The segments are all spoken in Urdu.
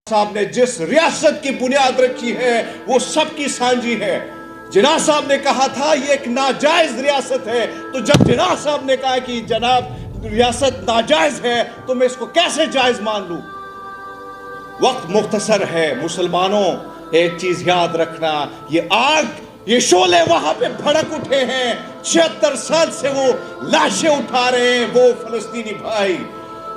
صاحب نے جس ریاست کی بنیاد رکھی ہے وہ سب کی سانجی ہے۔ جناح صاحب نے کہا تھا یہ ایک ناجائز ریاست ہے، تو جب جناح صاحب نے کہا کہ جناب ریاست ناجائز ہے تو میں اس کو کیسے جائز مان لوں؟ وقت مختصر ہے مسلمانوں، ایک چیز یاد رکھنا، یہ آگ، یہ شعلے وہاں پہ بھڑک اٹھے ہیں، 76 سال سے وہ لاشیں اٹھا رہے ہیں وہ فلسطینی بھائی،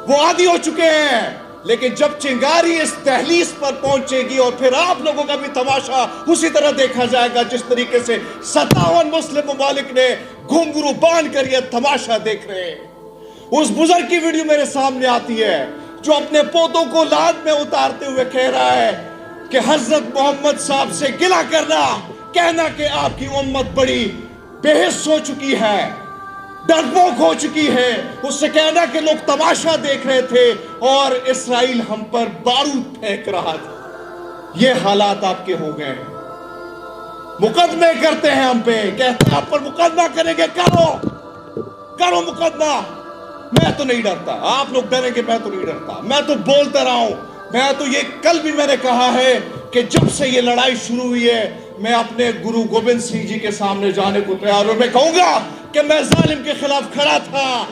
وہ عادی ہو چکے ہیں، لیکن جب چنگاری اس دہلیز پر پہنچے گی اور پھر آپ لوگوں کا بھی تماشا اسی طرح دیکھا جائے گا جس طریقے سے 57 مسلم ممالک نے گھنگرو باندھ کر یہ تماشا دیکھ رہے ہیں۔ اس بزرگ کی ویڈیو میرے سامنے آتی ہے جو اپنے پوتوں کو لاد میں اتارتے ہوئے کہہ رہا ہے کہ حضرت محمد صاحب سے گلہ کرنا، کہنا کہ آپ کی امت بڑی بے حس ہو چکی ہے، ڈرپوک ہو چکی ہے، اس سے کہنا کہ لوگ تماشا دیکھ رہے تھے اور اسرائیل ہم پر بارود پھینک رہا تھا۔ یہ حالات آپ کے ہو گئے ہیں، مقدمے کرتے ہیں ہم پہ، کہتے ہیں آپ پر مقدمہ کریں گے، کرو مقدمہ۔ میں تو نہیں ڈرتا، آپ لوگ ڈریں گے، میں تو نہیں ڈرتا، میں تو بولتا رہا ہوں، میں تو یہ کل بھی میں نے کہا ہے کہ جب سے یہ لڑائی شروع ہوئی ہے میں اپنے گرو گوبند سنگھ جی کے سامنے جانے کو تیار ہوں، میں کہوں گا کہ میں ظالم کے خلاف کھڑا تھا،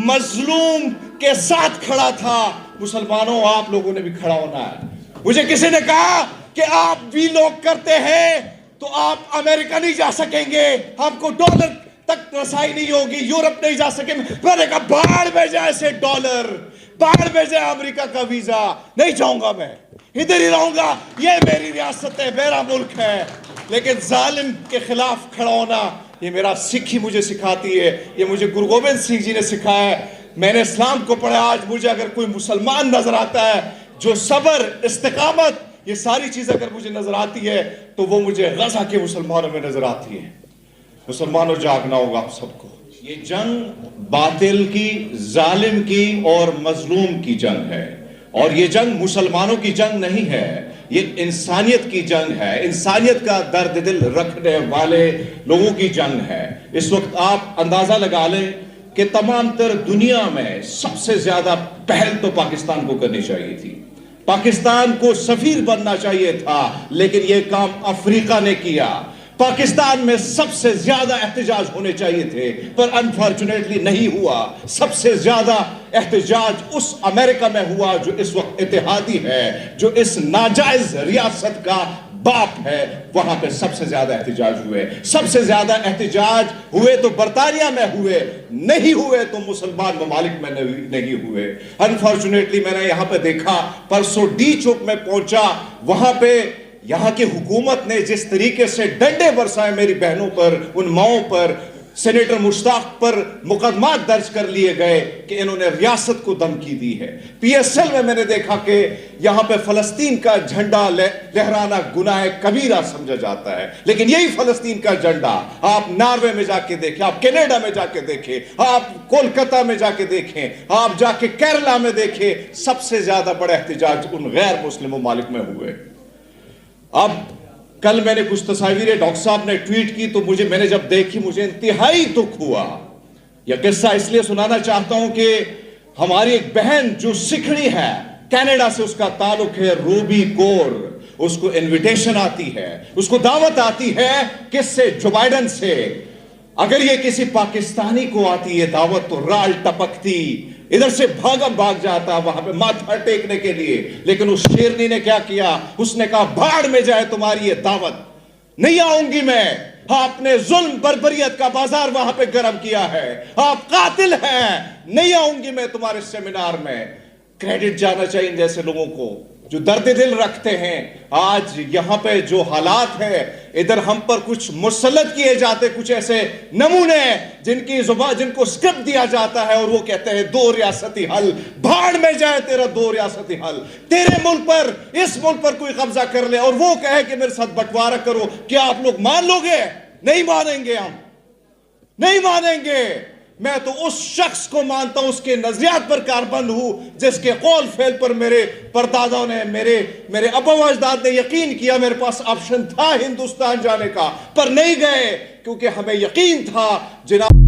مظلوم کے ساتھ کھڑا تھا۔ مسلمانوں آپ لوگوں نے بھی کھڑا ہونا ہے۔ مجھے کسی نے کہا کہ آپ بھی لوگ کرتے ہیں تو آپ امریکہ نہیں جا سکیں گے، آپ کو ڈالر تک رسائی نہیں ہوگی، یورپ نہیں جا سکیں۔ میں نے کہا باہر بھیجے ایسے ڈالر، باہر بھیجے امریکہ کا ویزا، نہیں جاؤں گا، میں ادھر ہی رہوں گا، یہ میری ریاست ہے، میرا ملک ہے۔ لیکن ظالم کے خلاف کھڑا ہونا یہ میرا سکھی مجھے سکھاتی ہے، یہ مجھے گرو گوبند سنگھ جی نے سکھایا ہے۔ میں نے اسلام کو پڑھا، آج مجھے اگر کوئی مسلمان نظر آتا ہے جو صبر، استقامت، یہ ساری چیز اگر مجھے نظر آتی ہے تو وہ مجھے غزہ کے مسلمانوں میں نظر آتی ہے۔ مسلمانوں جاگنا ہوگا آپ سب کو۔ یہ جنگ باطل کی، ظالم کی اور مظلوم کی جنگ ہے، اور یہ جنگ مسلمانوں کی جنگ نہیں ہے، یہ انسانیت کی جنگ ہے، انسانیت کا درد دل رکھنے والے لوگوں کی جنگ ہے۔ اس وقت آپ اندازہ لگا لیں کہ تمام تر دنیا میں سب سے زیادہ پہل تو پاکستان کو کرنی چاہیے تھی، پاکستان کو سفیر بننا چاہیے تھا، لیکن یہ کام افریقہ نے کیا۔ پاکستان میں سب سے زیادہ احتجاج ہونے چاہیے تھے پر انفارچونیٹلی نہیں ہوا۔ سب سے زیادہ احتجاج اس امریکہ میں ہوا جو اس وقت اتحادی ہے، جو اس ناجائز ریاست کا باپ ہے، وہاں پہ سب سے زیادہ احتجاج ہوئے۔ سب سے زیادہ احتجاج ہوئے تو برطانیہ میں ہوئے، نہیں ہوئے تو مسلمان ممالک میں نہیں ہوئے۔ انفارچونیٹلی میں نے یہاں پہ دیکھا، پرسوں ڈی چوک میں پہنچا، وہاں پہ یہاں کی حکومت نے جس طریقے سے ڈنڈے برسائے میری بہنوں پر، ان ماؤں پر، سینیٹر مشتاق پر مقدمات درج کر لیے گئے کہ انہوں نے ریاست کو دھمکی دی ہے۔ پی ایس ایل میں نے دیکھا کہ یہاں پہ فلسطین کا جھنڈا لہرانا گناہ کبیرہ سمجھا جاتا ہے، لیکن یہی فلسطین کا جھنڈا آپ ناروے میں جا کے دیکھیں، آپ کینیڈا میں جا کے دیکھیں، آپ کولکتہ میں جا کے دیکھیں، آپ جا کے کیرلا میں دیکھیں، سب سے زیادہ بڑا احتجاج ان غیر مسلم ممالک میں ہوئے۔ اب کل میں نے کچھ تصاویریں ڈاکٹر صاحب نے ٹویٹ کی تو میں نے جب دیکھی مجھے انتہائی دکھ ہوا۔ یہ قصہ اس لیے سنانا چاہتا ہوں کہ ہماری ایک بہن جو سکھڑی ہے، کینیڈا سے اس کا تعلق ہے، روبی کور، اس کو انویٹیشن آتی ہے، اس کو دعوت آتی ہے، کس سے؟ جو بائیڈن سے۔ اگر یہ کسی پاکستانی کو آتی ہے دعوت تو رال ٹپکتی، ادھر سے بھاگ جاتا وہاں پہ ماتھا ٹیکنے کے لیے، لیکن اس شیرنی نے کیا کیا؟ اس نے کہا بھاڑ میں جائے تمہاری یہ دعوت، نہیں آؤں گی میں۔ آپ نے ظلم بربریت کا بازار وہاں پہ گرم کیا ہے، آپ قاتل ہیں، نہیں آؤں گی میں تمہارے سیمینار میں۔ کریڈٹ جانا چاہیے ان جیسے لوگوں کو جو درد دل رکھتے ہیں۔ آج یہاں پہ جو حالات ہے، ادھر ہم پر کچھ مسلط کیے جاتے کچھ ایسے نمونے جن کی زبان، جن کو سکرپٹ دیا جاتا ہے اور وہ کہتے ہیں دو ریاستی حل، بھاڑ میں جائے تیرا دو ریاستی حل۔ تیرے ملک پر، اس ملک پر کوئی قبضہ کر لے اور وہ کہے کہ میرے ساتھ بٹوارہ کرو، کیا آپ لوگ مان لو گے؟ نہیں مانیں گے، ہم نہیں مانیں گے۔ میں تو اس شخص کو مانتا ہوں، اس کے نظریات پر کاربند ہوں جس کے قول فعل پر میرے پردادوں نے، میرے ابا و اجداد نے یقین کیا۔ میرے پاس آپشن تھا ہندوستان جانے کا پر نہیں گئے کیونکہ ہمیں یقین تھا جناب